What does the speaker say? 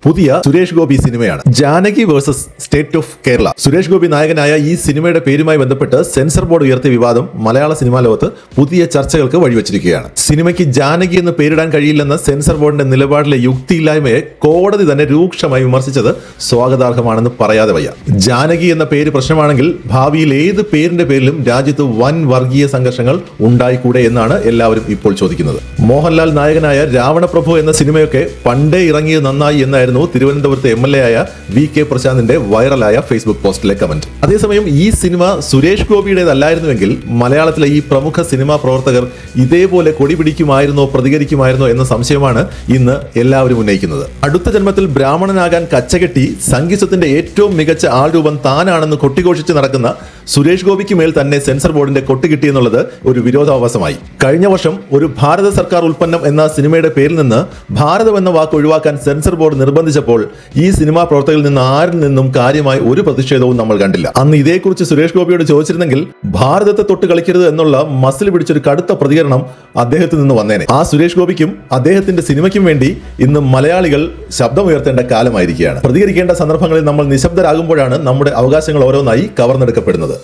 പുതിയ സുരേഷ് ഗോപി സിനിമയാണ് Janaki versus state of Kerala. Suresh Gopi നായകനായ ഈ സിനിമയുടെ പേരുമായി ബന്ധപ്പെട്ട് സെൻസർ ബോർഡ് ഉയർത്തിയ വിവാദം മലയാള സിനിമാ ലോകത്ത് പുതിയ ചർച്ചകൾക്ക് വഴിവെച്ചിരിക്കുകയാണ്. സിനിമയ്ക്ക് ജാനകി എന്ന് പേരിടാൻ കഴിയില്ലെന്ന സെൻസർ ബോർഡിന്റെ നിലപാടിലെ യുക്തിയില്ലായ്മയെ കോടതി തന്നെ രൂക്ഷമായി വിമർശിച്ചത് സ്വാഗതാർഹമാണെന്ന് പറയാതെ വയ്യ. ജാനകി എന്ന പേര് പ്രശ്നമാണെങ്കിൽ ഭാവിയിൽ ഏത് പേരിന്റെ പേരിലും രാജ്യത്ത് വൻ വർഗീയ സംഘർഷങ്ങൾ ഉണ്ടായിക്കൂടെ എന്നാണ് എല്ലാവരും ഇപ്പോൾ ചോദിക്കുന്നത്. മോഹൻലാൽ നായകനായ രാവണപ്രഭു എന്ന സിനിമയൊക്കെ പണ്ടേ ഇറങ്ങിയത് നന്നായി എന്നായിരുന്നു തിരുവനന്തപുരത്തെ MLA ആയ VK പ്രശാന്തിന്റെ വൈറലായ ഫേസ്ബുക്ക് പോസ്റ്റിലെ കമന്റ്. അതേസമയം ഈ സിനിമ സുരേഷ് ഗോപിയുടേതല്ലായിരുന്നുവെങ്കിൽ മലയാളത്തിലെ ഈ പ്രമുഖ സിനിമാ പ്രവർത്തകർ ഇതേപോലെ കൊടി പിടിക്കുമായിരുന്നോ പ്രതികരിക്കുമായിരുന്നോ എന്ന സംശയമാണ് ഇന്ന് എല്ലാവരും ഉന്നയിക്കുന്നത്. അടുത്ത ജന്മത്തിൽ ബ്രാഹ്മണനാകാൻ കച്ചകെട്ടി സംഗീതത്തിന്റെ ഏറ്റവും മികച്ച ആൾരൂപം താനാണെന്ന് കൊട്ടിഘോഷിച്ച് നടക്കുന്ന സുരേഷ് ഗോപിക്ക് മേൽ തന്നെ സെൻസർ ബോർഡിന്റെ കൊട്ട് കിട്ടിയെന്നുള്ളത് ഒരു വിരോധാഭാസമായി. കഴിഞ്ഞ വർഷം ഒരു ഭാരത സർക്കാർ ഉൽപ്പന്നം എന്ന സിനിമയുടെ പേരിൽ നിന്ന് ഭാരതം എന്ന വാക്ക് ഒഴിവാക്കാൻ സെൻസർ ബോർഡ് നിർബന്ധിച്ചപ്പോൾ ഈ സിനിമാ പ്രവർത്തകരിൽ നിന്ന് ആരിൽ നിന്നും കാര്യമായി ഒരു പ്രതിഷേധവും നമ്മൾ കണ്ടില്ല. അന്ന് ഇതേക്കുറിച്ച് സുരേഷ് ഗോപിയോട് ചോദിച്ചിരുന്നെങ്കിൽ ഭാരതത്തെ തൊട്ട് കളിക്കരുത് എന്നുള്ള മസിൽ പിടിച്ചൊരു കടുത്ത പ്രതികരണം അദ്ദേഹത്തിൽ നിന്ന് വന്നേനെ. ആ സുരേഷ് ഗോപിക്കും അദ്ദേഹത്തിന്റെ സിനിമയ്ക്കും വേണ്ടി ഇന്ന് മലയാളികൾ ശബ്ദമുയർത്തേണ്ട കാലമായിരിക്കുകയാണ്. പ്രതികരിക്കേണ്ട സന്ദർഭങ്ങളിൽ നമ്മൾ നിശബ്ദരാകുമ്പോഴാണ് നമ്മുടെ അവകാശങ്ങൾ ഓരോന്നായി കവർന്നെടുക്കപ്പെടുന്നത്.